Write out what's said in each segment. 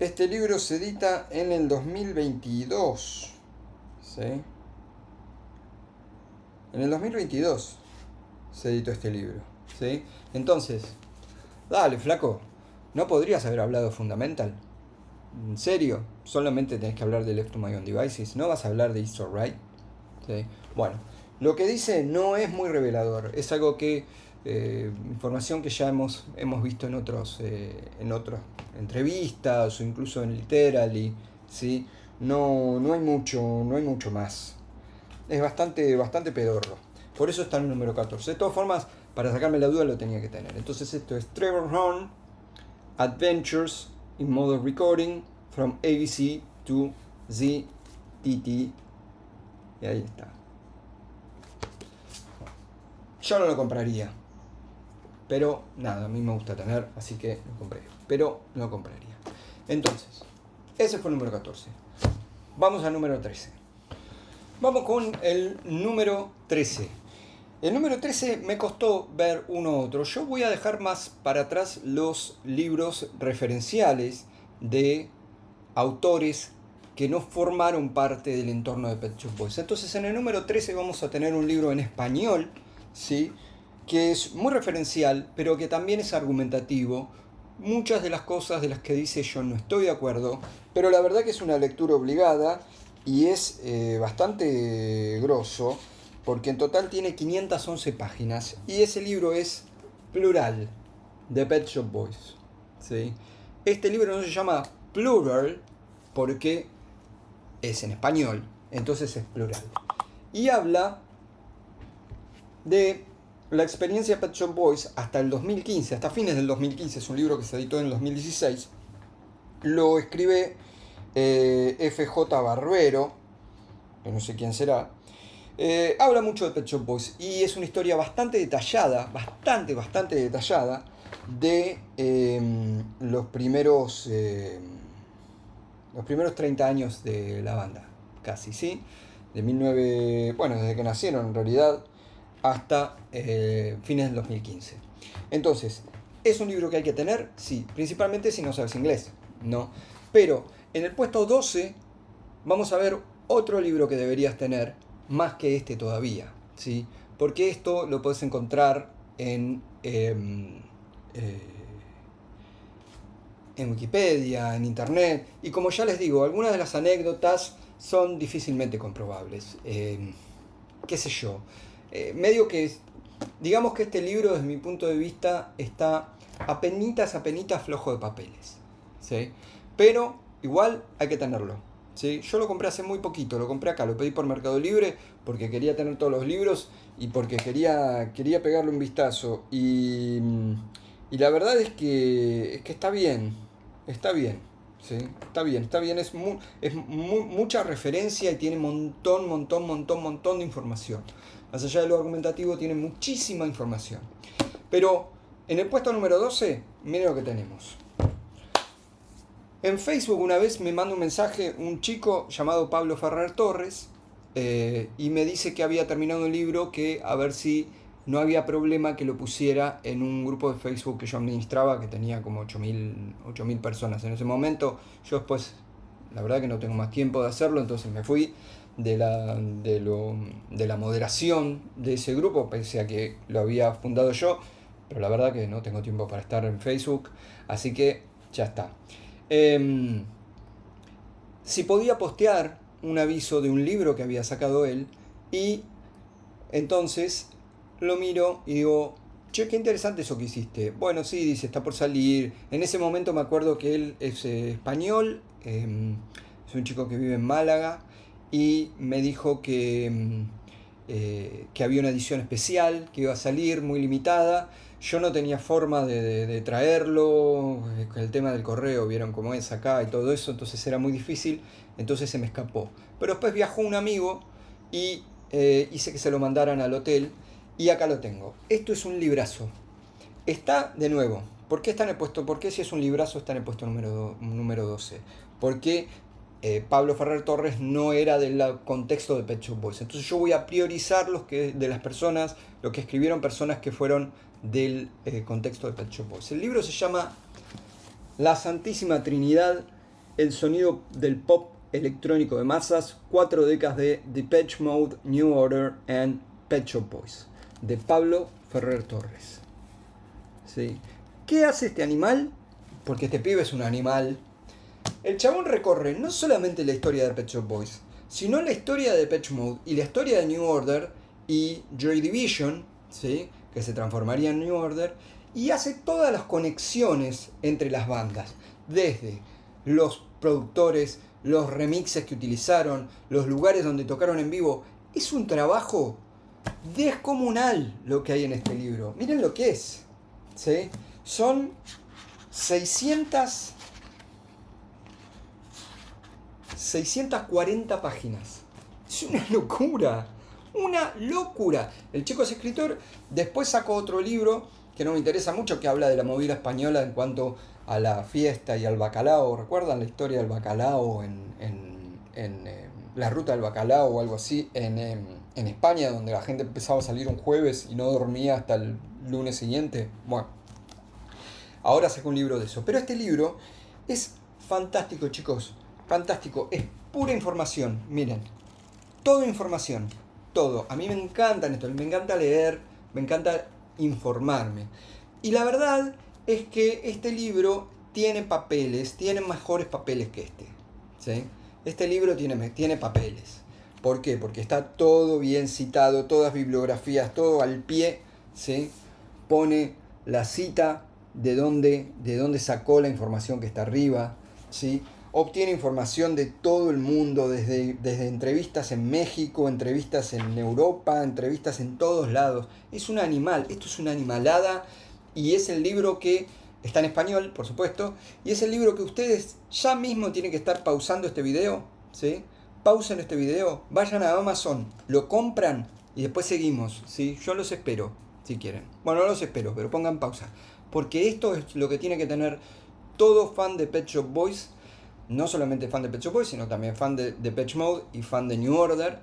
Este libro se edita en el 2022. ¿Sí? En el 2022 se editó este libro. ¿Sí? Entonces, dale, flaco, ¿no podrías haber hablado de Fundamental? ¿En serio? Solamente tenés que hablar de Left to My Own Devices. ¿No vas a hablar de It's Alright? ¿Sí? Bueno, lo que dice no es muy revelador. Es algo que... información que ya hemos visto en otras entrevistas o incluso en Literally. ¿Sí? No hay mucho más. Es bastante pedorro. Por eso está en el número 14. De todas formas, para sacarme la duda lo tenía que tener. Entonces esto es Trevor Horn, Adventures in Modern Recording, From ABC to ZTT. Y ahí está. Yo no lo compraría. Pero nada, a mí me gusta tener, así que lo compré. Pero no lo compraría. Entonces, ese fue el número 14. Vamos al número 13. Vamos con el número 13. El número 13 me costó ver uno u otro. Yo voy a dejar más para atrás los libros referenciales de autores que no formaron parte del entorno de Pet Shop Boys. Entonces en el número 13 vamos a tener un libro en español, ¿sí?, que es muy referencial, pero que también es argumentativo. Muchas de las cosas de las que dice yo no estoy de acuerdo, pero la verdad que es una lectura obligada y es bastante grosso, porque en total tiene 511 páginas y ese libro es Plural, de Pet Shop Boys. ¿Sí? Este libro no se llama Plural porque es en español, entonces es plural. Y habla de la experiencia de Pet Shop Boys hasta el 2015, hasta fines del 2015, es un libro que se editó en el 2016. Lo escribe F.J. Barbero, que no sé quién será. Habla mucho de Pet Shop Boys y es una historia bastante detallada, bastante detallada de los primeros 30 años de la banda, casi, ¿sí? Desde que nacieron en realidad, hasta fines del 2015. Entonces, ¿es un libro que hay que tener? Sí, principalmente si no sabes inglés, ¿no? Pero en el puesto 12 vamos a ver otro libro que deberías tener, más que este todavía, ¿sí? Porque esto lo puedes encontrar en Wikipedia, en internet, y como ya les digo, algunas de las anécdotas son difícilmente comprobables. ¿Qué sé yo? Medio que, digamos que este libro desde mi punto de vista está apenitas flojo de papeles, ¿sí? Pero igual hay que tenerlo, ¿sí? Yo lo compré hace muy poquito, lo compré acá, lo pedí por Mercado Libre porque quería tener todos los libros y porque quería pegarle un vistazo y la verdad es que está bien, ¿sí? Está bien, es mucha referencia y tiene montón de información. Más allá de lo argumentativo, tiene muchísima información. Pero en el puesto número 12, miren lo que tenemos. En Facebook una vez me manda un mensaje un chico llamado Pablo Ferrer Torres y me dice que había terminado un libro, que a ver si no había problema que lo pusiera en un grupo de Facebook que yo administraba, que tenía como 8.000 personas en ese momento. Yo después, la verdad que no tengo más tiempo de hacerlo, entonces me fui de la moderación de ese grupo, pese a que lo había fundado yo, pero la verdad que no tengo tiempo para estar en Facebook, así que ya está. Si podía postear un aviso de un libro que había sacado él, y entonces lo miro y digo, che, qué interesante eso que hiciste. Bueno, sí, dice, está por salir. En ese momento me acuerdo que él es español, es un chico que vive en Málaga, y me dijo que había una edición especial que iba a salir, muy limitada. Yo no tenía forma de traerlo, el tema del correo, vieron cómo es acá y todo eso, entonces era muy difícil, entonces se me escapó. Pero después viajó un amigo y hice que se lo mandaran al hotel, y acá lo tengo. Esto es un librazo. Está, de nuevo, ¿por qué está en el puesto? ¿Por qué si es un librazo está en el puesto número 12? Porque Pablo Ferrer Torres no era del contexto de Pet Shop Boys. Entonces yo voy a priorizar de las personas, lo que escribieron personas que fueron del contexto de Pet Shop Boys. El libro se llama La Santísima Trinidad el sonido del pop electrónico de masas, 4 décadas de Depeche Mode, New Order and Pet Shop Boys, de Pablo Ferrer Torres. ¿Sí? ¿Qué hace este animal? Porque este pibe es un animal. El chabón recorre no solamente la historia de Pet Shop Boys, sino la historia de Depeche Mode y la historia de New Order y Joy Division, ¿sí? Que se transformaría en New Order, y hace todas las conexiones entre las bandas, desde los productores, los remixes que utilizaron, los lugares donde tocaron en vivo. Es un trabajo descomunal lo que hay en este libro. Miren lo que es, ¿sí? Son 640 páginas. Es una locura. Una locura. El chico es escritor. Después sacó otro libro que no me interesa mucho, que habla de la movida española en cuanto a la fiesta y al bacalao. ¿Recuerdan la historia del bacalao en la ruta del bacalao o algo así en España, donde la gente empezaba a salir un jueves y no dormía hasta el lunes siguiente? Bueno, ahora sacó un libro de eso. Pero este libro es fantástico, chicos. Fantástico. Es pura información. Miren. Todo información. Todo. A mí me encantan esto. Me encanta leer. Me encanta informarme. Y la verdad es que este libro tiene papeles. Tiene mejores papeles que este. ¿Sí? Este libro tiene papeles. ¿Por qué? Porque está todo bien citado. Todas bibliografías. Todo al pie. ¿Sí? Pone la cita de dónde sacó la información que está arriba, ¿sí? Obtiene información de todo el mundo, desde entrevistas en México, entrevistas en Europa, entrevistas en todos lados. Es un animal, esto es una animalada, y es el libro que está en español, por supuesto, y es el libro que ustedes ya mismo tienen que estar pausando este video, ¿sí? Pausen este video, vayan a Amazon, lo compran y después seguimos, ¿sí? Yo los espero, si quieren. Bueno, no los espero, pero pongan pausa. Porque esto es lo que tiene que tener todo fan de Pet Shop Boys, no solamente fan de Pet Shop Boys, sino también fan de Depeche Mode y fan de New Order,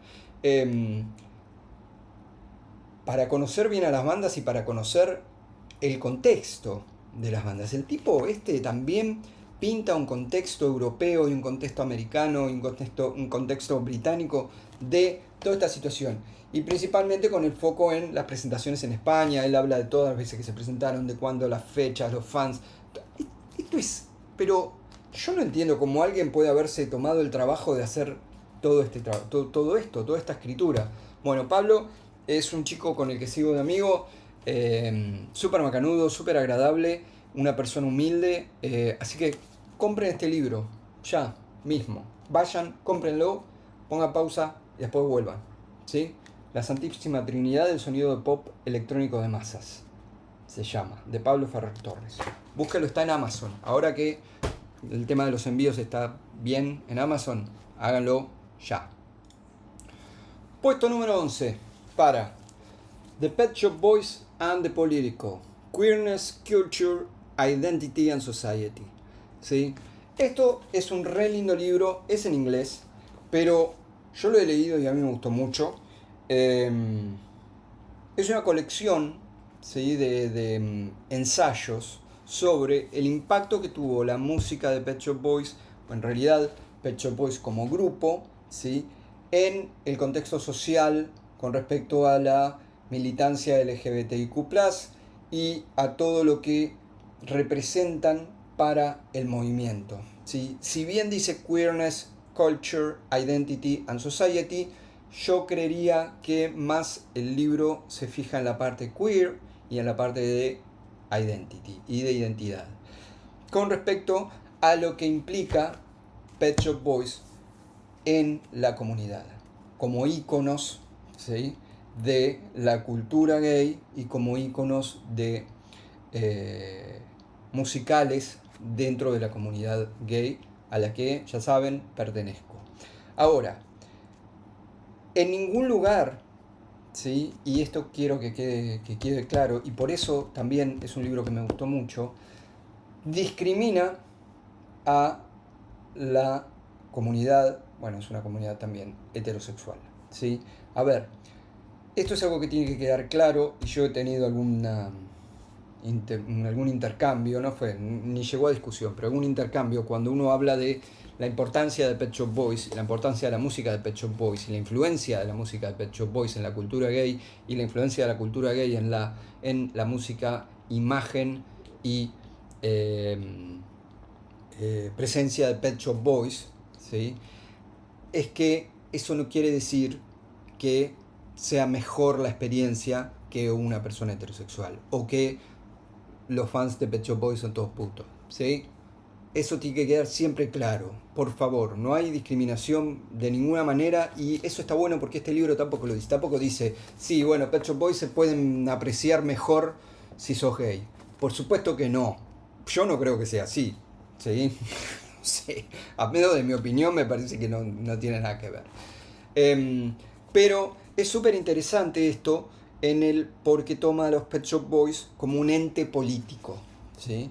para conocer bien a las bandas y para conocer el contexto de las bandas. El tipo también pinta un contexto europeo y un contexto americano y un contexto británico de toda esta situación. Y principalmente con el foco en las presentaciones en España. Él habla de todas las veces que se presentaron, de cuándo, las fechas, los fans. Esto es... Pero yo no entiendo cómo alguien puede haberse tomado el trabajo de hacer todo esto, toda esta escritura. Bueno, Pablo es un chico con el que sigo de amigo, súper macanudo, súper agradable, una persona humilde. Así que compren este libro, ya mismo. Vayan, cómprenlo, pongan pausa y después vuelvan. ¿Sí? La Santísima Trinidad del sonido de pop electrónico de masas. Se llama, de Pablo Ferrer Torres. Búsquelo, está en Amazon. Ahora que el tema de los envíos está bien en Amazon, háganlo ya. Puesto número 11 para The Pet Shop Boys and the Political. Queerness, Culture, Identity and Society. ¿Sí? Esto es un re lindo libro, es en inglés, pero yo lo he leído y a mí me gustó mucho. Es una colección, ¿sí? de ensayos sobre el impacto que tuvo la música de Pet Shop Boys, o en realidad Pet Shop Boys como grupo, ¿sí? En el contexto social con respecto a la militancia LGBTIQ+, y a todo lo que representan para el movimiento, ¿sí? Si bien dice Queerness, Culture, Identity and Society, yo creería que más el libro se fija en la parte queer y en la parte de identity y de identidad, con respecto a lo que implica Pet Shop Boys en la comunidad, como íconos, ¿sí? de la cultura gay y como íconos de musicales dentro de la comunidad gay a la que, ya saben, pertenezco. Ahora, en ningún lugar, ¿sí? Y esto quiero que quede claro, y por eso también es un libro que me gustó mucho, discrimina a la comunidad, bueno, es una comunidad también heterosexual, ¿sí? A ver, esto es algo que tiene que quedar claro, y yo he tenido algún intercambio, no fue, ni llegó a discusión, pero algún intercambio cuando uno habla de la importancia de Pet Shop Boys, la importancia de la música de Pet Shop Boys y la influencia de la música de Pet Shop Boys en la cultura gay y la influencia de la cultura gay en la música, imagen y presencia de Pet Shop Boys, ¿sí? Es que eso no quiere decir que sea mejor la experiencia que una persona heterosexual o que los fans de Pet Shop Boys son todos putos, ¿sí? Eso tiene que quedar siempre claro, por favor, no hay discriminación de ninguna manera y eso está bueno porque este libro tampoco lo dice, tampoco dice, sí, bueno, Pet Shop Boys se pueden apreciar mejor si sos gay. Por supuesto que no, yo no creo que sea así, ¿sí? Sí, a menos de mi opinión me parece que no tiene nada que ver. Pero es súper interesante esto porque toma a los Pet Shop Boys como un ente político, ¿sí?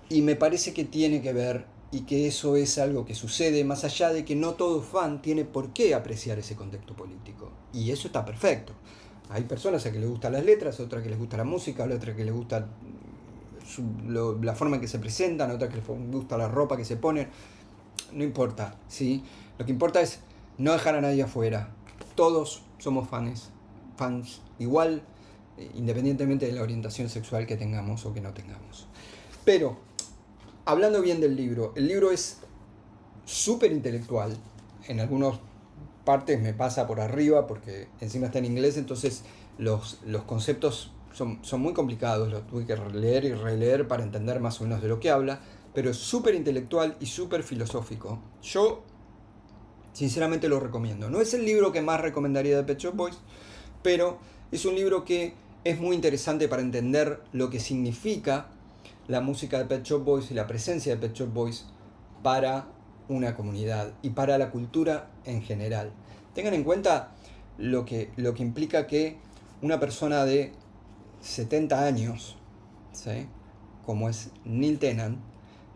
Y me parece que tiene que ver y que eso es algo que sucede más allá de que no todo fan tiene por qué apreciar ese contexto político. Y eso está perfecto. Hay personas a que les gustan las letras, otras que les gusta la música, otras que les gusta la forma en que se presentan, otras que les gusta la ropa que se ponen. No importa, ¿sí? Lo que importa es no dejar a nadie afuera. Todos somos fans igual, independientemente de la orientación sexual que tengamos o que no tengamos. Pero, hablando bien del libro, el libro es súper intelectual. En algunas partes me pasa por arriba porque encima está en inglés, entonces los conceptos son muy complicados, los tuve que leer y releer para entender más o menos de lo que habla, pero es súper intelectual y súper filosófico. Yo, sinceramente, lo recomiendo. No es el libro que más recomendaría de Pet Shop Boys, pero es un libro que es muy interesante para entender lo que significa la música de Pet Shop Boys y la presencia de Pet Shop Boys para una comunidad y para la cultura en general. Tengan en cuenta lo que implica que una persona de 70 años, ¿sí?, como es Neil Tennant,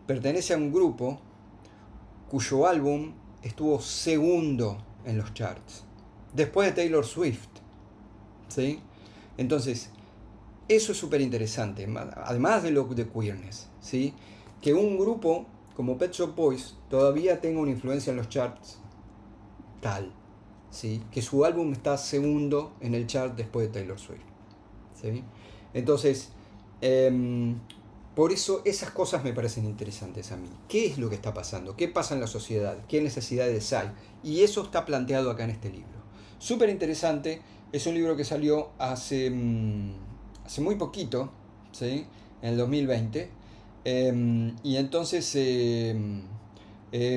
pertenece a un grupo cuyo álbum estuvo segundo en los charts, después de Taylor Swift, ¿sí? Entonces, eso es súper interesante, además de lo de queerness, ¿sí?, que un grupo como Pet Shop Boys todavía tenga una influencia en los charts tal, ¿sí?, que su álbum está segundo en el chart después de Taylor Swift, ¿sí? Entonces, por eso esas cosas me parecen interesantes a mí. ¿Qué es lo que está pasando? ¿Qué pasa en la sociedad? ¿Qué necesidades hay? Y eso está planteado acá en este libro. Súper interesante, es un libro que salió hace muy poquito, ¿sí?, en el 2020. Y entonces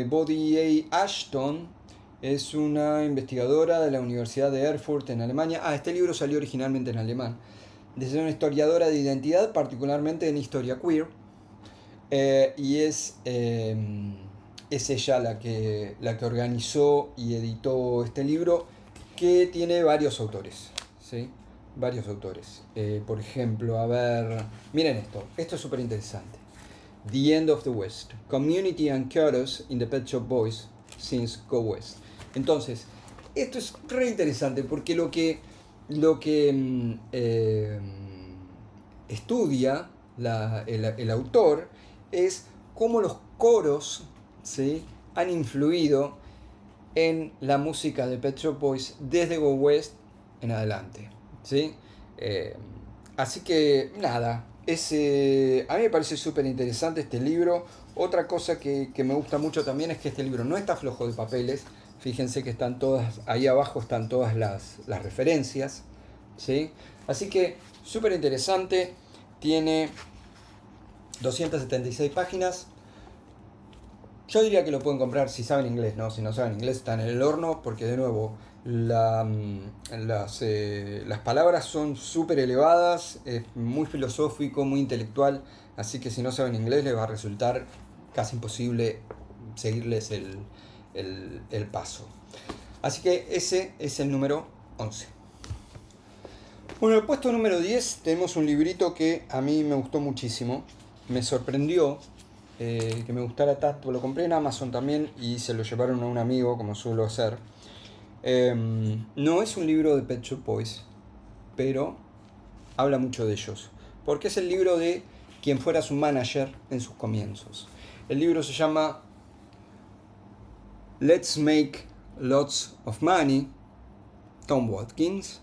Bodhi A. Ashton es una investigadora de la Universidad de Erfurt en Alemania. Este libro salió originalmente en alemán. Es una historiadora de identidad, particularmente en historia queer. Y es ella la que organizó y editó este libro, que tiene varios autores, ¿sí? Varios autores. Por ejemplo, a ver, miren esto es súper interesante. The End of the West, Community and Chaos in the Pet Shop Boys Since Go West. Entonces, esto es re interesante porque lo que estudia el autor es cómo los coros, ¿sí?, han influido en la música de Pet Shop Boys desde Go West en adelante, ¿sí? Así que nada, a mí me parece súper interesante este libro. Otra cosa que me gusta mucho también es que este libro no está flojo de papeles. Fíjense que están todas, ahí abajo están todas las referencias, ¿sí? Así que súper interesante, tiene 276 páginas. Yo diría que lo pueden comprar si saben inglés, ¿no? Si no saben inglés están en el horno, porque de nuevo las palabras son súper elevadas, es muy filosófico, muy intelectual, así que si no saben inglés les va a resultar casi imposible seguirles el paso. Así que ese es el número 11. Bueno, en el puesto número 10 tenemos un librito que a mí me gustó muchísimo, me sorprendió que me gustara tanto. Lo compré en Amazon también y se lo llevaron a un amigo, como suelo hacer. No es un libro de Pet Shop Boys, pero habla mucho de ellos. porque es el libro de quien fuera su manager en sus comienzos. El libro se llama Let's Make Lots of Money, Tom Watkins,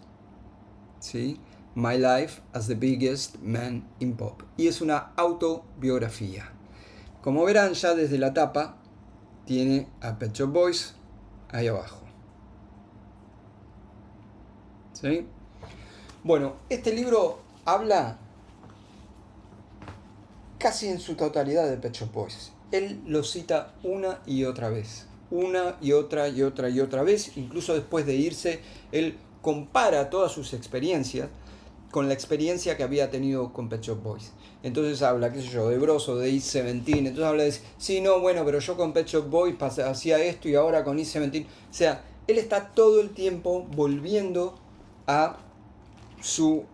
¿sí? My Life as the Biggest Man in Pop. Y es una autobiografía. Como verán, ya desde la tapa tiene a Pet Shop Boys ahí abajo. ¿Sí? Bueno, este libro habla casi en su totalidad de Pet Shop Boys. Él lo cita una y otra vez. Una y otra y otra y otra vez. Incluso después de irse, él compara todas sus experiencias con la experiencia que había tenido con Pet Shop Boys. Entonces habla, qué sé yo, de Broso, de East 17. Entonces habla de, sí, no, bueno, pero yo con Pet Shop Boys hacía esto y ahora con East 17. O sea, él está todo el tiempo volviendo a su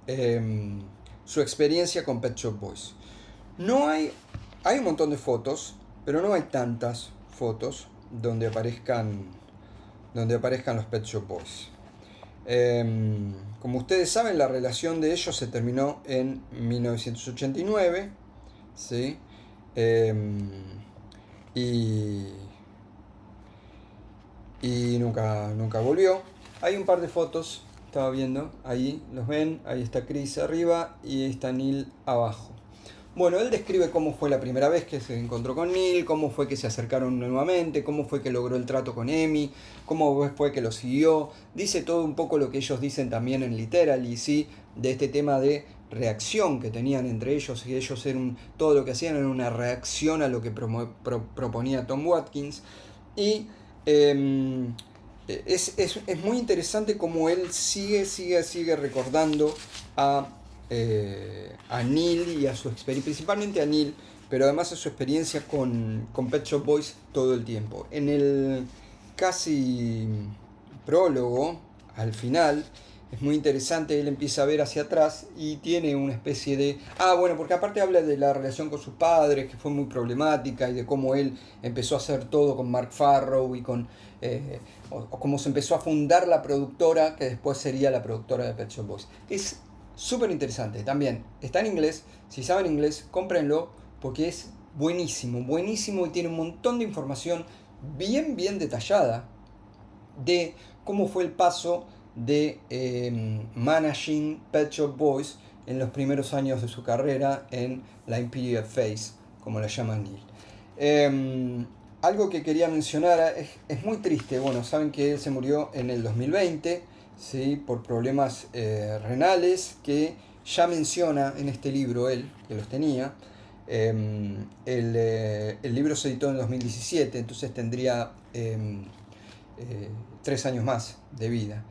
experiencia con Pet Shop Boys. No hay un montón de fotos, pero no hay tantas fotos donde aparezcan los Pet Shop Boys. Como ustedes saben, la relación de ellos se terminó en 1989, ¿sí? Y nunca volvió. Hay un par de fotos, estaba viendo, ahí los ven, ahí está Chris arriba y está Neil abajo. Bueno, él describe cómo fue la primera vez que se encontró con Neil, cómo fue que se acercaron nuevamente, cómo fue que logró el trato con Amy, cómo fue que lo siguió. Dice todo un poco lo que ellos dicen también en Literally, ¿sí? De este tema de reacción que tenían entre ellos, y ellos todo lo que hacían era una reacción a lo que proponía Tom Watkins. Y es muy interesante cómo él sigue recordando a Neil y a su experiencia, principalmente a Neil, pero además a su experiencia con Pet Shop Boys todo el tiempo. En el casi prólogo, al final, es muy interesante, él empieza a ver hacia atrás y tiene una especie de... bueno, porque aparte habla de la relación con sus padres, que fue muy problemática, y de cómo él empezó a hacer todo con Mark Farrow y con... o cómo se empezó a fundar la productora, que después sería la productora de Pet Shop Boys. Es súper interesante también. Está en inglés. Si saben inglés, cómprenlo porque es buenísimo, buenísimo y tiene un montón de información bien detallada de cómo fue el paso de managing Pet Shop Boys en los primeros años de su carrera en la Imperial Phase, como la llama Neil. Algo que quería mencionar es muy triste. Bueno, saben que él se murió en el 2020, ¿sí? Por problemas renales que ya menciona en este libro él, que los tenía. El libro se editó en 2017, entonces tendría 3 años más de vida.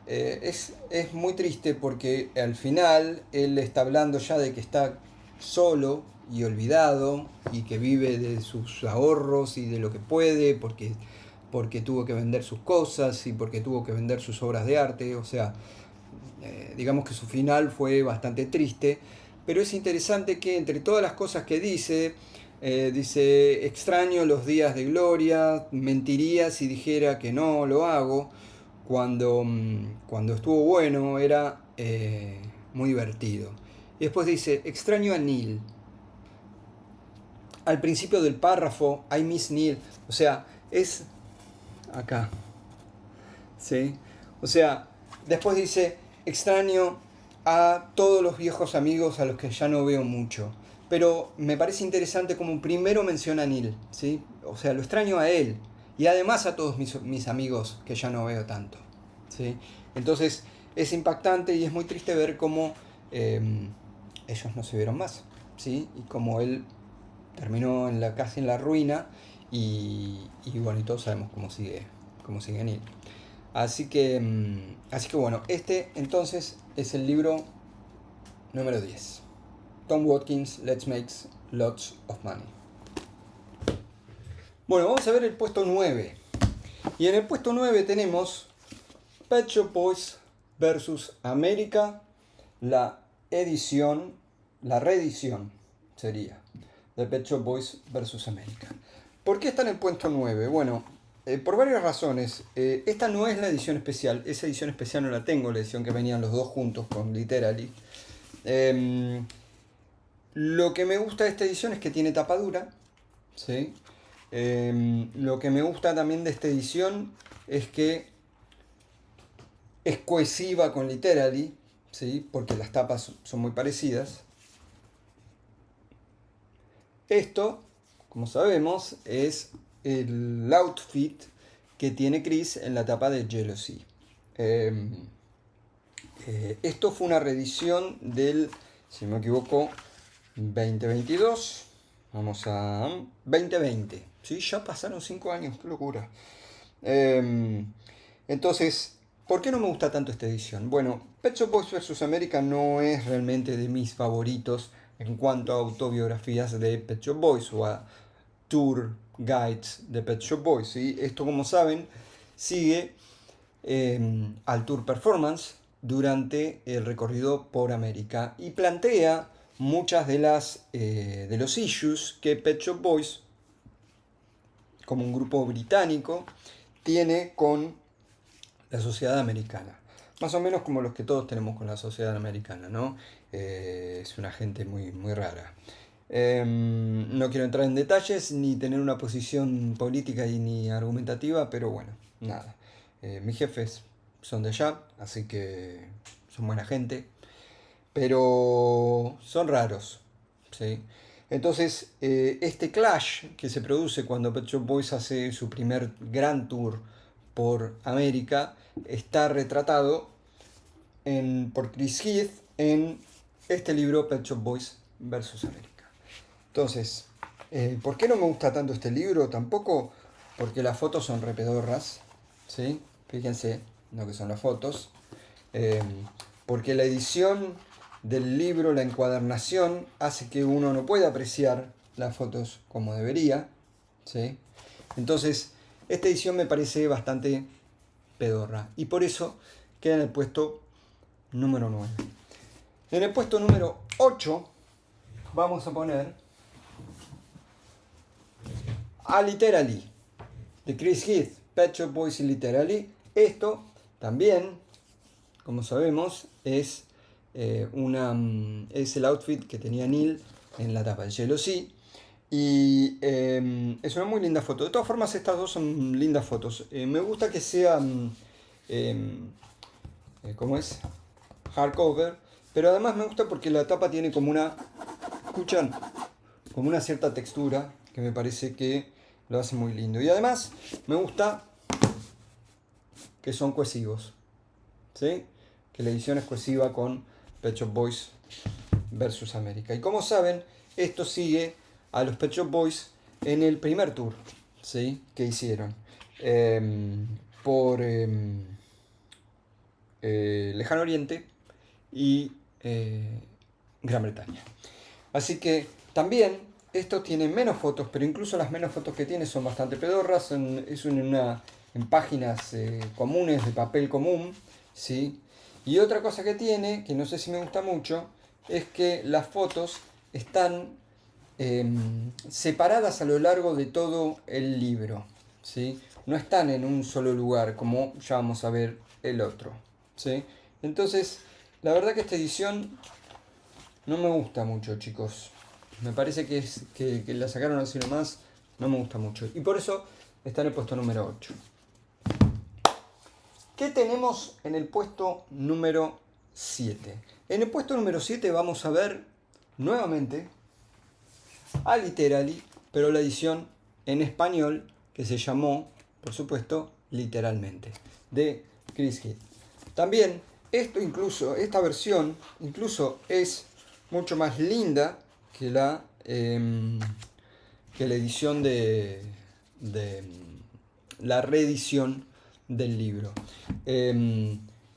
Es muy triste porque al final él está hablando ya de que está solo y olvidado y que vive de sus ahorros y de lo que puede porque tuvo que vender sus cosas y porque tuvo que vender sus obras de arte. O sea, digamos que su final fue bastante triste, pero es interesante que entre todas las cosas que dice, extraño los días de gloria, mentiría si dijera que no lo hago, cuando estuvo bueno era muy divertido. Y después dice, extraño a Neil. Al principio del párrafo, I miss Neil. O sea, es acá. ¿Sí? O sea, después dice, extraño a todos los viejos amigos a los que ya no veo mucho. Pero me parece interesante como primero menciona a Neil, ¿sí? O sea, lo extraño a él. Y además a todos mis amigos que ya no veo tanto, ¿sí? Entonces es impactante y es muy triste ver cómo ellos no se vieron más, ¿sí? Y cómo él terminó casi en la ruina y bueno, y todos sabemos cómo sigue Neil. Así que bueno, este entonces es el libro número 10. Tom Watkins, Let's Make Lots of Money. Bueno, vamos a ver el puesto 9. Y en el puesto 9 tenemos Pet Shop Boys vs. America, la reedición sería de Pet Shop Boys vs. America. ¿Por qué está en el puesto 9? Bueno, por varias razones. Esta no es la edición especial. Esa edición especial no la tengo, la edición que venían los dos juntos con Literally. Lo que me gusta de esta edición es que tiene tapa dura, ¿sí? Lo que me gusta también de esta edición es que es cohesiva con Literally, ¿sí? Porque las tapas son muy parecidas. Esto, como sabemos, es el outfit que tiene Chris en la tapa de Jealousy. Esto fue una reedición del, si no me equivoco, 2022. Vamos a 2020. ¿Sí? Ya pasaron 5 años, qué locura. Entonces, ¿por qué no me gusta tanto esta edición? Bueno, Pet Shop Boys vs. America no es realmente de mis favoritos en cuanto a autobiografías de Pet Shop Boys o a tour guides de Pet Shop Boys. ¿Sí? Esto, como saben, sigue al tour performance durante el recorrido por América y plantea muchas de los issues que Pet Shop Boys, como un grupo británico, tiene con la sociedad americana. Más o menos como los que todos tenemos con la sociedad americana, ¿no? Es una gente muy, muy rara. No quiero entrar en detalles ni tener una posición política ni argumentativa, pero bueno, nada. Mis jefes son de allá, así que son buena gente, pero son raros, ¿sí? Entonces, este clash que se produce cuando Pet Shop Boys hace su primer gran tour por América está retratado por Chris Heath en este libro Pet Shop Boys vs. América. Entonces, ¿por qué no me gusta tanto este libro? Tampoco porque las fotos son repedorras, ¿sí? Fíjense lo que son las fotos. Porque la edición del libro, la encuadernación, hace que uno no pueda apreciar las fotos como debería, ¿sí? Entonces, esta edición me parece bastante pedorra. Y por eso queda en el puesto número 9. En el puesto número 8 vamos a poner a Literally, de Chris Heath, Pet Shop Boys y Literally. Esto también, como sabemos, es el outfit que tenía Neil en la tapa de Jealousy. Y es una muy linda foto. De todas formas, estas dos son lindas fotos. Me gusta que sean, ¿cómo es? Hardcover. Pero además me gusta porque la tapa tiene como una, ¿escuchan? Como una cierta textura que me parece que lo hace muy lindo. Y además me gusta que son cohesivos, ¿sí? Que la edición es cohesiva con Pet Shop Boys vs. América. Y como saben, esto sigue a los Pet Shop Boys en el primer tour, ¿sí? Que hicieron por Lejano Oriente y Gran Bretaña. Así que también esto tiene menos fotos, pero incluso las menos fotos que tiene son bastante pedorras. En páginas comunes de papel común, ¿sí? Y otra cosa que tiene, que no sé si me gusta mucho, es que las fotos están separadas a lo largo de todo el libro, ¿sí? No están en un solo lugar, como ya vamos a ver el otro, ¿sí? Entonces, la verdad que esta edición no me gusta mucho, chicos. Me parece que la sacaron así nomás, no me gusta mucho. Y por eso está en el puesto número 8. ¿Qué tenemos en el puesto número 7? En el puesto número 7 vamos a ver nuevamente a Literally, pero la edición en español que se llamó, por supuesto, Literalmente, de Chris Heath. También esta versión incluso es mucho más linda que la edición de la reedición del libro.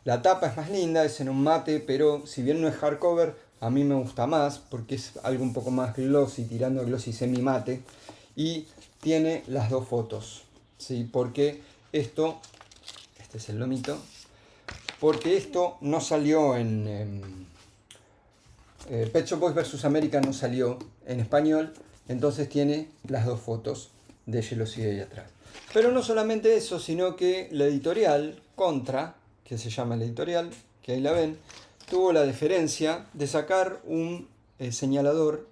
La tapa es más linda, es en un mate, pero si bien no es hardcover, a mí me gusta más porque es algo un poco más glossy, tirando a glossy semi mate, y tiene las dos fotos, ¿sí? Porque este es el lomito, porque esto no salió en Pet Shop Boys vs. America, no salió en español, entonces tiene las dos fotos de Jealousy ahí atrás. Pero no solamente eso, sino que la editorial Contra, que se llama la editorial, que ahí la ven, tuvo la deferencia de sacar un señalador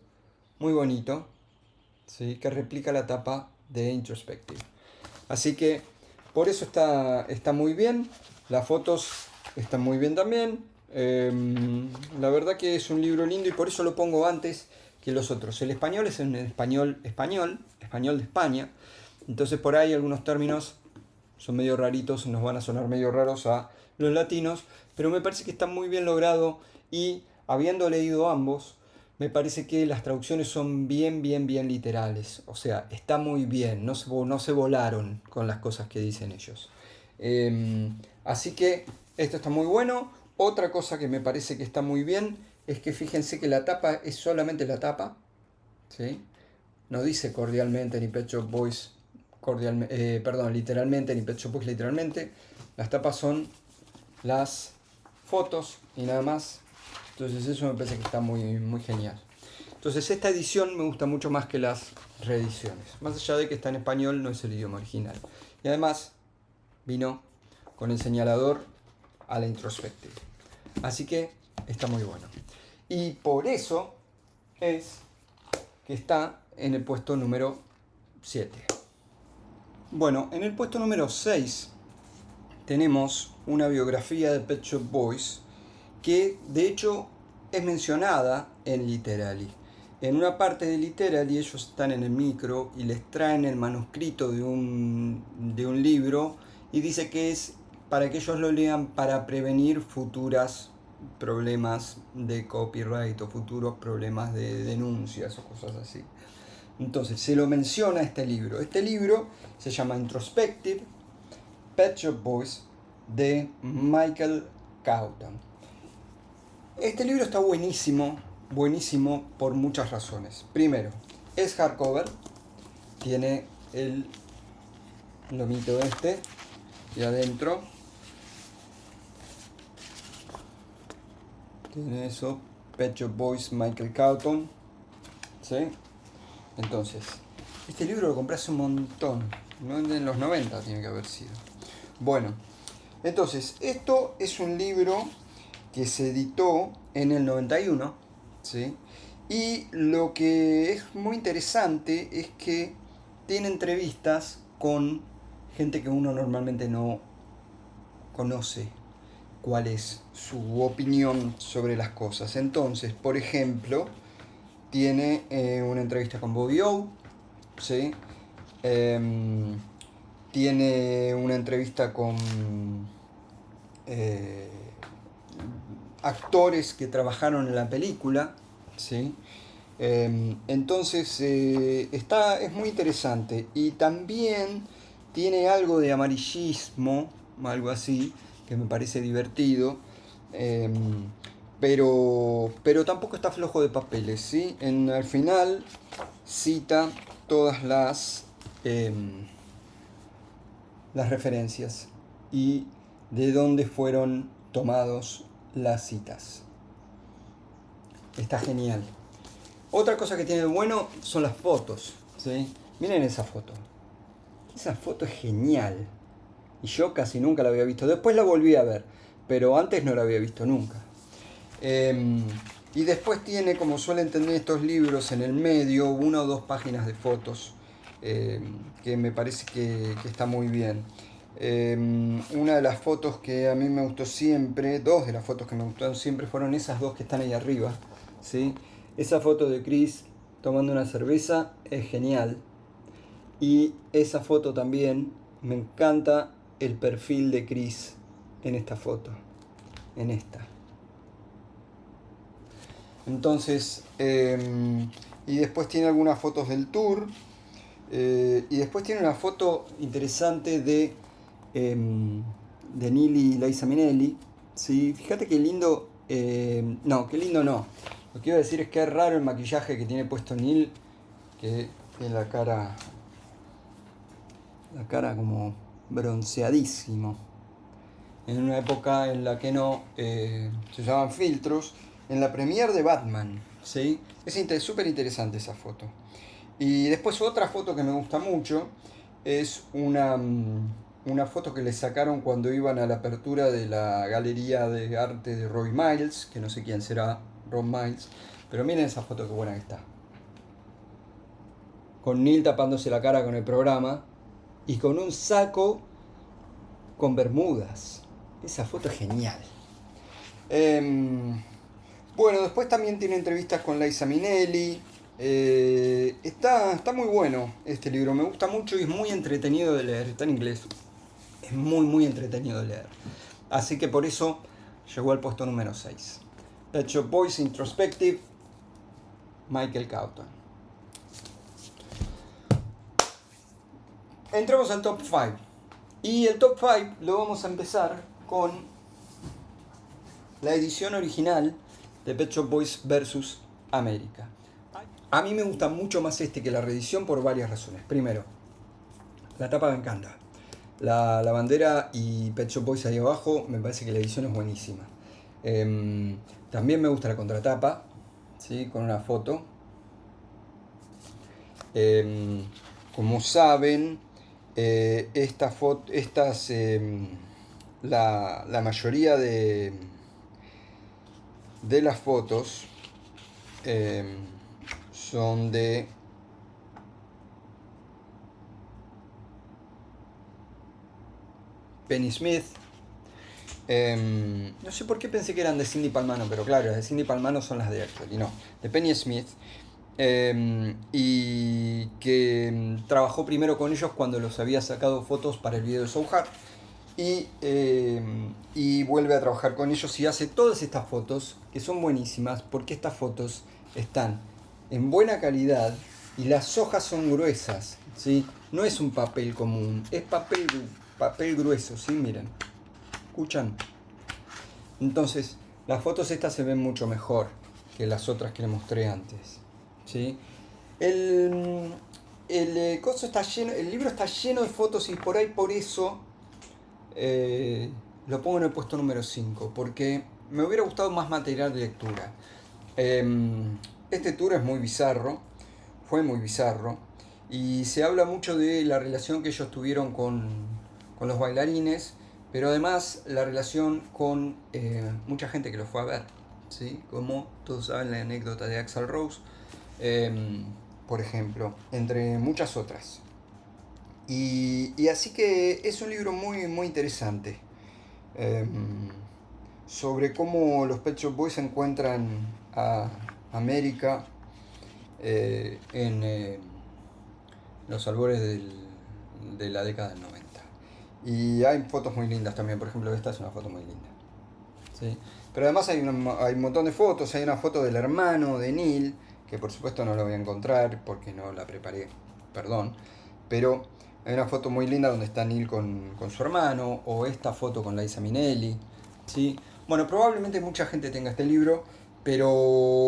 muy bonito, ¿sí? Que replica la tapa de Introspective. Así que por eso está muy bien. Las fotos están muy bien también. La verdad que es un libro lindo y por eso lo pongo antes que los otros. El español es un español de España. Entonces por ahí algunos términos son medio raritos, nos van a sonar medio raros a los latinos, pero me parece que está muy bien logrado y habiendo leído ambos, me parece que las traducciones son bien literales. O sea, está muy bien, no se volaron con las cosas que dicen ellos. Así que esto está muy bueno. Otra cosa que me parece que está muy bien es que fíjense que la tapa es solamente la tapa, ¿sí? No dice cordialmente ni Pet Shop Boys literalmente, ni Pet Shop Boys literalmente. Las tapas son las fotos y nada más. Entonces eso me parece que está muy genial. Entonces esta edición me gusta mucho más que las reediciones. Más allá de que está en español, no es el idioma original. Y además vino con el señalador a la Introspective. Así que está muy bueno. Y por eso es que está en el puesto número 7. Bueno, en el puesto número 6 tenemos una biografía de Pet Shop Boys que de hecho es mencionada en Literally. En una parte de Literally ellos están en el micro y les traen el manuscrito de un libro y dice que es para que ellos lo lean para prevenir futuros problemas de copyright o futuros problemas de denuncias o cosas así. Entonces se lo menciona este libro. Este libro se llama Introspective Pet Shop Boys de Michael Cawthon. Este libro está buenísimo por muchas razones. Primero, es hardcover, tiene el lomito y adentro tiene eso, Pet Shop Boys Michael Cawthon, ¿sí? Entonces, este libro lo compré hace un montón, ¿no? En los 90 tiene que haber sido. Bueno, entonces, esto es un libro que se editó en el 91, ¿sí? Y lo que es muy interesante es que tiene entrevistas con gente que uno normalmente no conoce cuál es su opinión sobre las cosas. Entonces, por ejemplo, tiene una entrevista con Bobby O, ¿sí? Tiene una entrevista con actores que trabajaron en la película, ¿sí? Entonces es muy interesante y también tiene algo de amarillismo, algo así, que me parece divertido, pero tampoco está flojo de papeles, ¿sí? Al final cita todas las referencias y de dónde fueron tomados las citas. Está genial. Otra cosa que tiene de bueno son las fotos, ¿sí? Miren esa foto. Esa foto es genial. Y yo casi nunca la había visto. Después la volví a ver, pero antes no la había visto nunca. Y después tiene, como suelen tener estos libros, en el medio 1 o 2 páginas de fotos, que me parece que está muy bien. Una de las fotos que a mí me gustó siempre, dos de las fotos que me gustaron siempre fueron esas dos que están ahí arriba, ¿sí? Esa foto de Chris tomando una cerveza es genial. Y esa foto también, me encanta el perfil de Chris en esta foto, en esta. Entonces, y después tiene algunas fotos del tour, y después tiene una foto interesante de Neil y Liza Minnelli, ¿sí? Fíjate qué lindo, qué lindo no. Lo que iba a decir es que es raro el maquillaje que tiene puesto Neil, que tiene la cara como bronceadísimo. En una época en la que no se usaban filtros, en la premiere de Batman, ¿sí? Es súper interesante esa foto. Y después otra foto que me gusta mucho es una foto que le sacaron cuando iban a la apertura de la galería de arte de Roy Miles, que no sé quién será Roy Miles, Pero miren esa foto qué buena que está. Con Neil tapándose la cara con el programa y con un saco con bermudas. Esa foto es genial. Bueno, después también tiene entrevistas con Liza Minnelli. Está muy bueno este libro, me gusta mucho y es muy entretenido de leer. Está en inglés. Es muy entretenido de leer. Así que por eso llegó al puesto número 6. Pet Shop Boys Introspective, Michael Cawthon. Entramos al top 5. Y el top 5 lo vamos a empezar con la edición original de Pet Shop Boys vs. America. A mí me gusta mucho más este que la reedición por varias razones. Primero, la tapa me encanta. La bandera y Pet Shop Boys ahí abajo, me parece que la edición es buenísima. También me gusta la contratapa, ¿sí? Con una foto. Como saben, la mayoría de las fotos son de Penny Smith. No sé por qué pensé que eran de Cindy Palmano, pero claro, las de Cindy Palmano son las de Actually, no, de Penny Smith. Y que trabajó primero con ellos cuando los había sacado fotos para el video de So Hard. Y vuelve a trabajar con ellos y hace todas estas fotos que son buenísimas porque estas fotos están en buena calidad y las hojas son gruesas, ¿sí? No es un papel común, es papel grueso, ¿sí? Miren, ¿escuchan? Entonces las fotos estas se ven mucho mejor que las otras que les mostré antes, ¿sí? El libro está lleno de fotos y por eso lo pongo en el puesto número 5, porque me hubiera gustado más material de lectura. Este tour es muy bizarro, fue muy bizarro, y se habla mucho de la relación que ellos tuvieron con los bailarines, pero además la relación con mucha gente que los fue a ver, ¿sí? Como todos saben la anécdota de Axl Rose, por ejemplo, entre muchas otras. Y así que es un libro muy interesante sobre cómo los Pet Shop Boys encuentran a América en los albores de la década del 90. Y hay fotos muy lindas también, por ejemplo esta es una foto muy linda, ¿sí? Pero además hay un montón de fotos, hay una foto del hermano de Neil, que por supuesto no la voy a encontrar porque no la preparé, perdón, pero hay una foto muy linda donde está Neil con su hermano, o esta foto con Liza Minnelli, ¿sí? Bueno, probablemente mucha gente tenga este libro, pero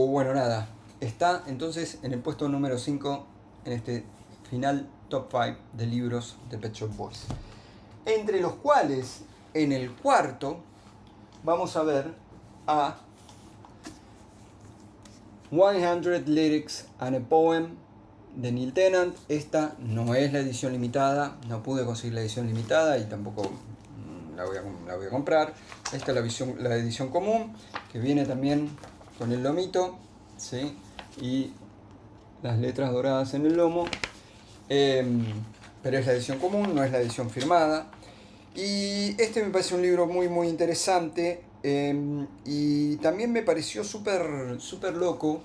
bueno, nada, está entonces en el puesto número 5 en este final top 5 de libros de Pet Shop Boys. Entre los cuales, en el cuarto, vamos a ver a 100 Lyrics and a Poem de Neil Tennant. Esta no es la edición limitada, no pude conseguir la edición limitada y tampoco la voy a comprar. Esta es la edición común, que viene también con el lomito, ¿sí? Y las letras doradas en el lomo, pero es la edición común, no es la edición firmada. Y este me parece un libro muy interesante, y también me pareció súper loco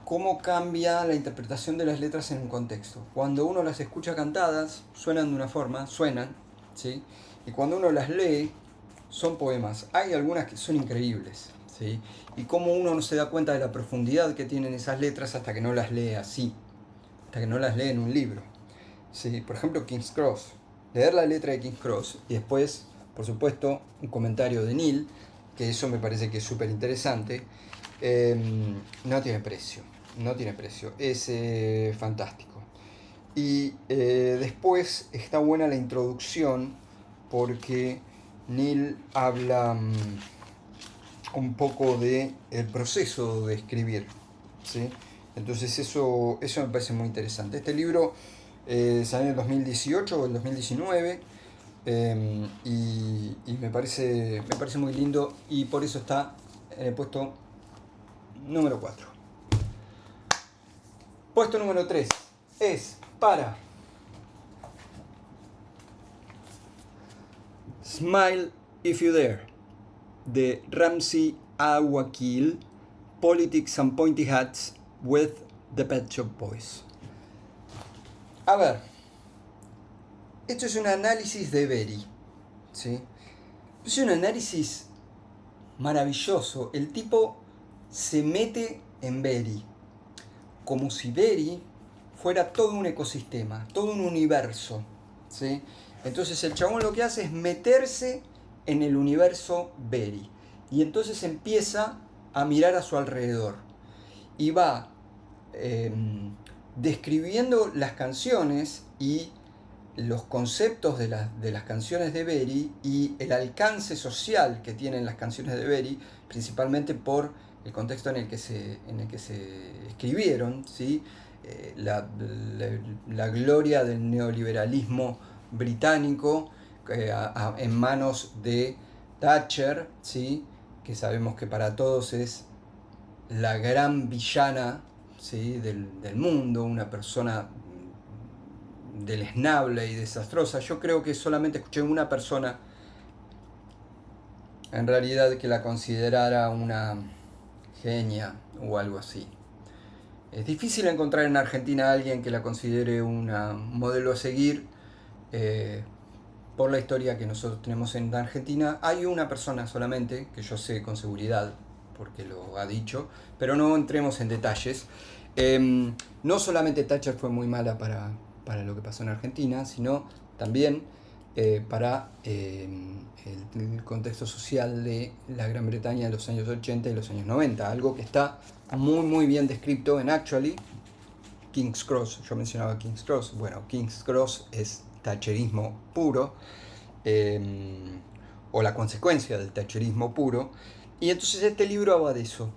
cómo cambia la interpretación de las letras en un contexto. Cuando uno las escucha cantadas, suenan de una forma, ¿sí? Y cuando uno las lee, son poemas. Hay algunas que son increíbles, ¿sí? Y cómo uno no se da cuenta de la profundidad que tienen esas letras hasta que no las lee así, hasta que no las lee en un libro, ¿sí? Por ejemplo, King's Cross. Leer la letra de King's Cross y después, por supuesto, un comentario de Neil, que eso me parece que es súper interesante, no tiene precio, es fantástico. Y después está buena la introducción porque Neil habla un poco de el proceso de escribir, ¿sí? Entonces eso me parece muy interesante. Este libro salió en el 2018 o el 2019, y me parece muy lindo y por eso está en el puesto número 4. Puesto número 3 es para Smile If You Dare, de Ramsey Al-Wakeel, Politics and Pointy Hats with the Pet Shop Boys. A ver, esto es un análisis de Bery, ¿sí? Es un análisis maravilloso. El tipo se mete en Bery, como si Bery fuera todo un ecosistema, todo un universo, ¿sí? Entonces el chabón lo que hace es meterse en el universo Bery. Y entonces empieza a mirar a su alrededor. Y va describiendo las canciones y los conceptos de las canciones de Bery y el alcance social que tienen las canciones de Bery, principalmente por el contexto en el que se escribieron, ¿sí? La gloria del neoliberalismo británico en manos de Thatcher, ¿sí? Que sabemos que para todos es la gran villana, ¿sí? del mundo, una persona deleznable y desastrosa. Yo creo que solamente escuché una persona en realidad que la considerara una genia o algo así. Es difícil encontrar en Argentina a alguien que la considere un modelo a seguir. Por la historia que nosotros tenemos en Argentina, hay una persona solamente, que yo sé con seguridad, porque lo ha dicho, pero no entremos en detalles. No solamente Thatcher fue muy mala para lo que pasó en Argentina, sino también para el contexto social de la Gran Bretaña de los años 80 y los años 90, algo que está muy bien descrito en Actually, King's Cross. Yo mencionaba King's Cross. Bueno, King's Cross es thatcherismo puro, o la consecuencia del thatcherismo puro. Y entonces este libro habla de eso.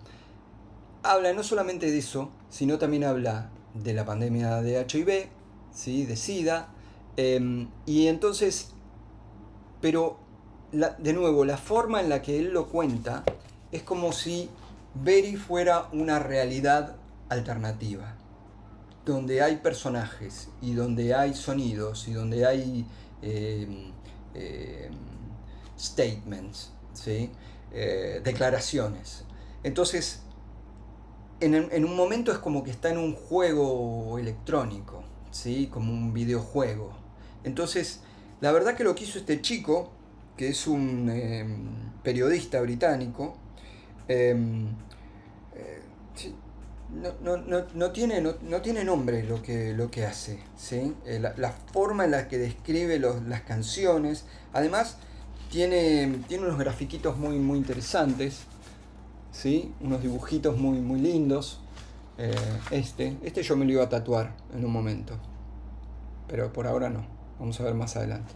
Habla no solamente de eso, sino también habla de la pandemia de HIV, ¿sí? De SIDA. Y entonces, pero de nuevo, la forma en la que él lo cuenta es como si Bery fuera una realidad alternativa, donde hay personajes y donde hay sonidos y donde hay statements, ¿sí? Declaraciones. Entonces, en un momento es como que está en un juego electrónico, ¿sí? Como un videojuego. Entonces, la verdad que lo que hizo este chico, que es un periodista británico, no tiene nombre lo que hace, ¿sí? La forma en la que describe las canciones. Además, tiene unos grafiquitos muy interesantes, ¿sí? Unos dibujitos muy lindos. Este yo me lo iba a tatuar en un momento, pero por ahora no. Vamos a ver más adelante.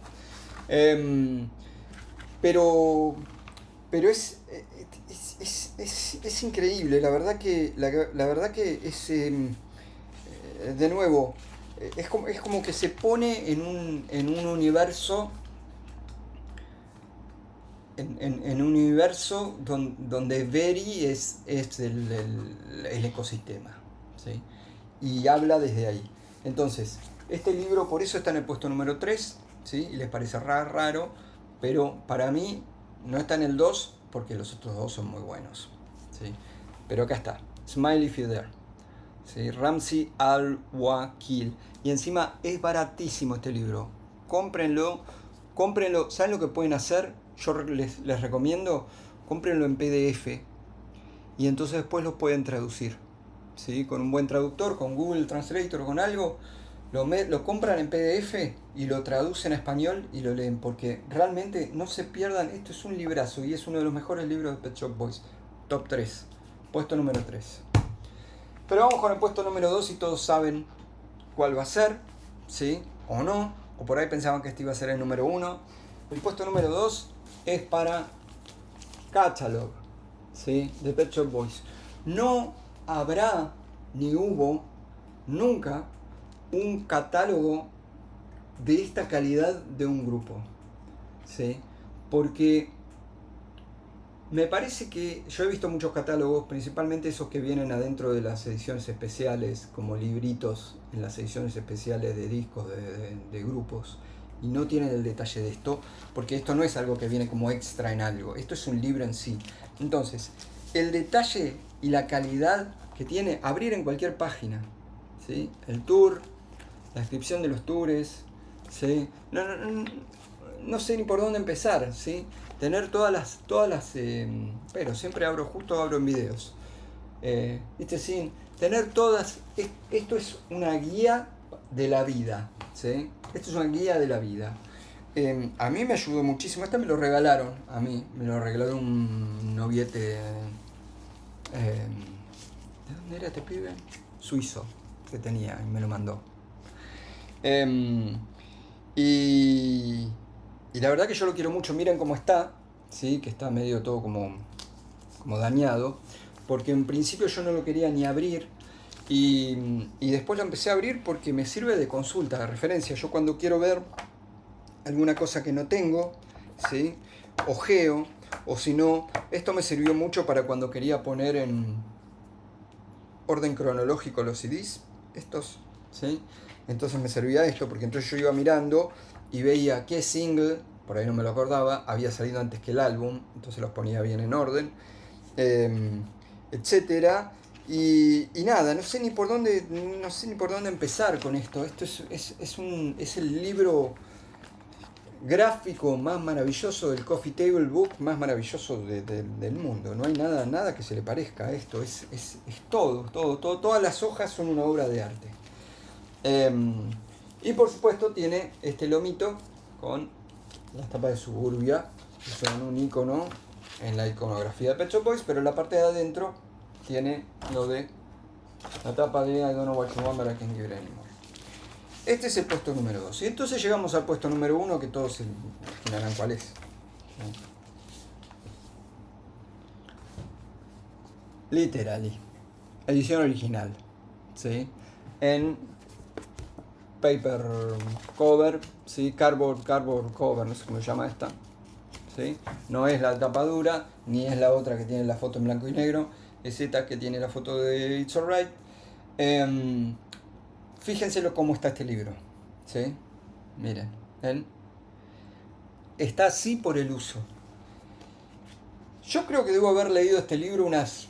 Pero es increíble, la verdad que es, de nuevo, es como que se pone en un universo, en un universo donde Bery es el ecosistema, ¿sí? Y habla desde ahí. Entonces, este libro por eso está en el puesto número 3, ¿sí? Y les parece raro, pero para mí no está en el 2 porque los otros dos son muy buenos, ¿sí? Pero acá está, Smile If You Dare, ¿sí? Ramsey Al-Wakeel. Y encima es baratísimo este libro. Cómprenlo. ¿Saben lo que pueden hacer? Yo les recomiendo, cómprenlo en PDF y entonces después lo pueden traducir, ¿sí? Con un buen traductor, con Google Translator o con algo. Lo compran en PDF y lo traducen a español y lo leen, porque realmente no se pierdan. Esto es un librazo y es uno de los mejores libros de Pet Shop Boys. Top 3, puesto número 3. Pero vamos con el puesto número 2 y todos saben cuál va a ser, ¿sí? O no, o por ahí pensaban que este iba a ser el número 1. El puesto número 2 es para Catalog, ¿sí? De Pet Shop Boys. No habrá ni hubo nunca un catálogo de esta calidad de un grupo, ¿sí? Porque Me parece que yo he visto muchos catálogos, principalmente esos que vienen adentro de las ediciones especiales, como libritos en las ediciones especiales de discos, de grupos, y no tienen el detalle de esto, porque esto no es algo que viene como extra en algo, esto es un libro en sí. Entonces, el detalle y la calidad que tiene abrir en cualquier página, ¿sí? El tour, la descripción de los tours, ¿sí? No sé ni por dónde empezar, ¿sí? Tener pero siempre abro en videos. ¿Viste? Sí, tener todas, esto es una guía de la vida, ¿sí? Esto es una guía de la vida. A mí me ayudó muchísimo, esta me lo regalaron, me lo regaló un noviete, ¿de dónde era este pibe? Suizo, que tenía, y me lo mandó. Eh, y, y la verdad que yo lo quiero mucho, miren cómo está, ¿sí? Que está medio todo como dañado, porque en principio yo no lo quería ni abrir, y después lo empecé a abrir porque me sirve de consulta, de referencia. Yo cuando quiero ver alguna cosa que no tengo, ¿sí? Ojeo, o si no, esto me sirvió mucho para cuando quería poner en orden cronológico los CDs, estos, ¿sí? Entonces me servía esto, porque entonces yo iba mirando y veía qué single, por ahí no me lo acordaba, había salido antes que el álbum, entonces los ponía bien en orden, etcétera. Y nada, no sé ni por dónde empezar con esto. Esto es el libro gráfico más maravilloso del Coffee Table Book, más maravilloso del mundo. No hay nada que se le parezca a esto. Es todo. Todas las hojas son una obra de arte. Y por supuesto tiene este lomito con las tapas de Suburbia, que son un icono en la iconografía de Pet Shop Boys, pero en la parte de adentro tiene lo de la tapa de I Don't Know What You Want But I Can't Give It Anymore. Este es el puesto número 2. Y entonces llegamos al puesto número 1, que todos se imaginarán cuál es. Literally. Edición original. ¿Sí? En paper cover, ¿sí? Cardboard cover, no sé cómo se llama esta. ¿Sí? No es la tapa dura, ni es la otra que tiene la foto en blanco y negro. Es esta que tiene la foto de It's Alright. Fíjense cómo está este libro. ¿Sí? Miren. ¿Ven? Está así por el uso. Yo creo que debo haber leído este libro unas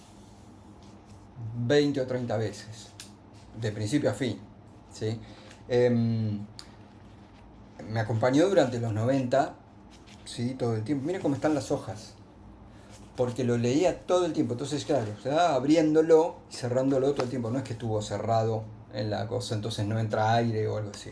20 o 30 veces. De principio a fin. ¿Sí? Me acompañó durante los 90. ¿Sí? Todo el tiempo. Miren cómo están las hojas. Porque lo leía todo el tiempo. Entonces, claro, abriéndolo y cerrándolo todo el tiempo. No es que estuvo cerrado en la cosa, entonces no entra aire o algo así.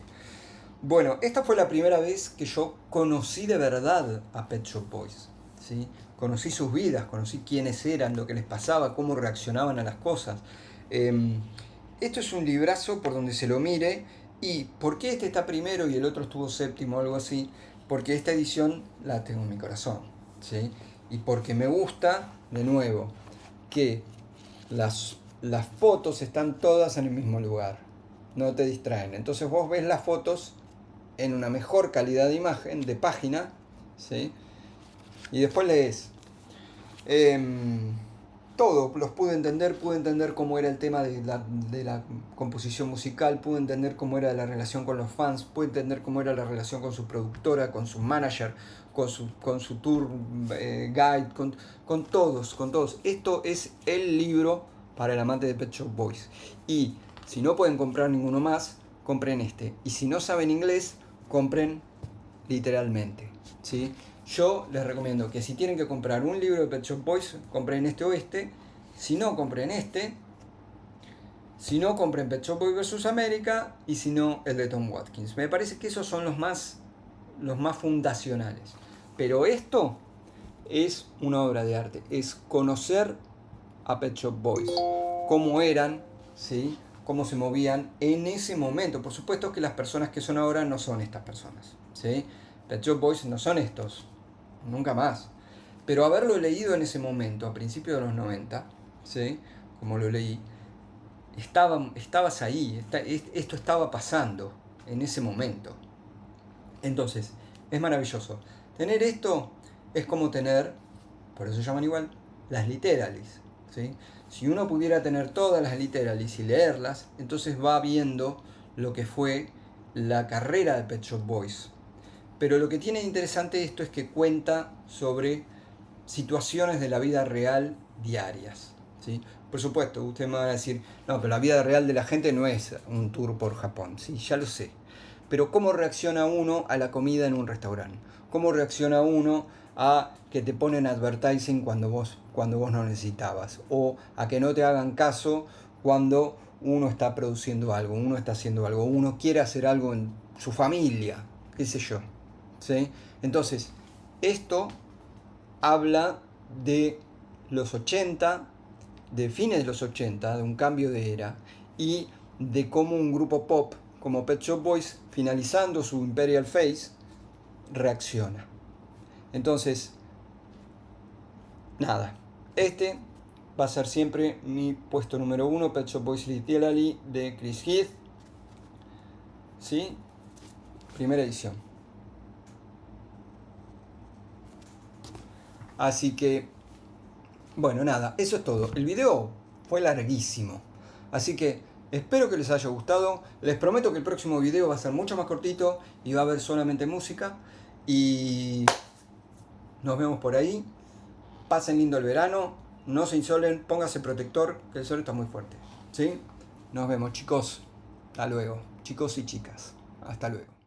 Bueno, esta fue la primera vez que yo conocí de verdad a Pet Shop Boys, ¿sí? Conocí sus vidas, conocí quiénes eran, lo que les pasaba, cómo reaccionaban a las cosas. Esto es un librazo por donde se lo mire. ¿Y por qué este está primero y el otro estuvo séptimo o algo así? Porque esta edición la tengo en mi corazón, ¿sí? Y porque me gusta, de nuevo, que las fotos están todas en el mismo lugar, no te distraen. Entonces vos ves las fotos en una mejor calidad de imagen, de página, ¿sí? Y después lees. Todo, los pude entender cómo era el tema de la composición musical, pude entender cómo era la relación con los fans, pude entender cómo era la relación con su productora, con su manager, con su tour guide, con todos. Esto es el libro para el amante de Pet Shop Boys. Y si no pueden comprar ninguno más, compren este. Y si no saben inglés, compren literalmente, ¿sí? Yo les recomiendo que si tienen que comprar un libro de Pet Shop Boys, compren este o este. Si no, compren este. Si no, compren Pet Shop Boys vs. America. Y si no, el de Tom Watkins. Me parece que esos son los más fundacionales. Pero esto es una obra de arte. Es conocer a Pet Shop Boys. Cómo eran, ¿sí? Cómo se movían en ese momento. Por supuesto que las personas que son ahora no son estas personas, ¿sí? Pet Shop Boys no son estos. Nunca más. Pero haberlo leído en ese momento, a principios de los 90, ¿sí? Como lo leí, estabas ahí, esto estaba pasando en ese momento. Entonces, es maravilloso. Tener esto es como tener, por eso se llaman igual, las literalis, ¿sí? Si uno pudiera tener todas las literalis y leerlas, entonces va viendo lo que fue la carrera de Pet Shop Boys. Pero lo que tiene de interesante esto es que cuenta sobre situaciones de la vida real diarias, ¿sí? Por supuesto, usted me va a decir, no, pero la vida real de la gente no es un tour por Japón, sí, ya lo sé. Pero ¿cómo reacciona uno a la comida en un restaurante? ¿Cómo reacciona uno a que te ponen advertising cuando vos no necesitabas? O a que no te hagan caso cuando uno está produciendo algo, uno está haciendo algo, uno quiere hacer algo en su familia, qué sé yo, ¿sí? Entonces, esto habla de los 80, de fines de los 80, de un cambio de era, y de cómo un grupo pop como Pet Shop Boys, finalizando su Imperial Phase, reacciona. Entonces, nada, este va a ser siempre mi puesto número 1, Pet Shop Boys Literally de Chris Heath, ¿sí? Primera edición. Así que, bueno, nada, eso es todo. El video fue larguísimo, así que espero que les haya gustado. Les prometo que el próximo video va a ser mucho más cortito y va a haber solamente música. Y nos vemos por ahí. Pasen lindo el verano, no se insolen, póngase protector, que el sol está muy fuerte, ¿sí? Nos vemos, chicos. Hasta luego, chicos y chicas. Hasta luego.